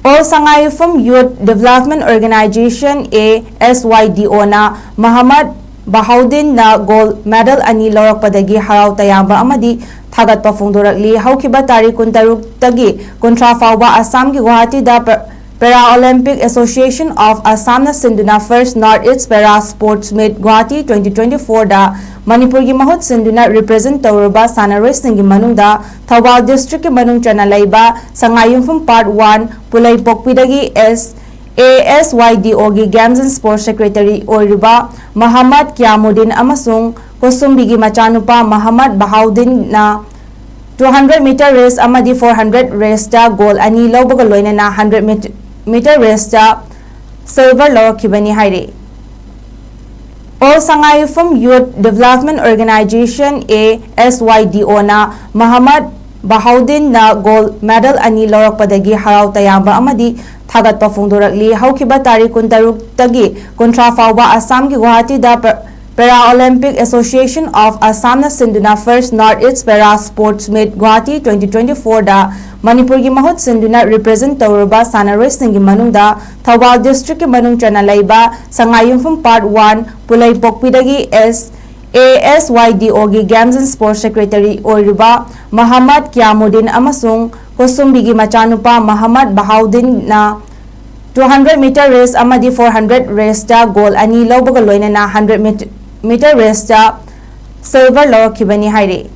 All Sangayufam Youth Development Organization ASYDO na Muhammad Bahauddin na gold medal ani lawrakpadagi haraw tayamba amadi thagatpa phongdorakli haukiba tarikh 13 tagi 13 fauba Assam gi Guwahati da Para-Olympic Association of Assam na sinduna first North-East Para Sports Meet Guwahati 2024 da Manipur gi mahut sinduna represent tawraba sanaroi singi manungda Thoubal district ki manung chana laiba Sangayumpham part 1 Pulai Pokpidagi ASYDO gi Games and Sports Secretary oiriba Muhammad Kiamuddin amasung Kusumbi gi machanupa Muhammad Bahauddin na 200 meter race amadi 400 race da goal ani lawbaga loina na 100 meter race da silver lawkibani haire. All Sangayufam Youth Development Organization ASYDO na Muhammad Bahauddin na gold medal ani lawrakpadagi haraw tayamba amadi thagatpa phongdorakli haukiba tarikh 13 tagi 13 fauba Assam gi Guwahati da Para-Olympic Association of Assam na sinduna first North-East Para Sports Meet Guwahati 2024 da Manipur gi mahut sinduna represent tawraba sanaroi singi manungda Thoubal district ki manung chana laiba Sangayumpham part 1 Pulai Pokpidagi ASYDO gi Games and Sports Secretary oiriba Muhammad Kiamuddin amasung Kusumbi gi machanupa Muhammad Bahauddin na 200 meter race amadi 400 race da goal ani lawbaga loina na 100 meter race da silver lawkibani haire.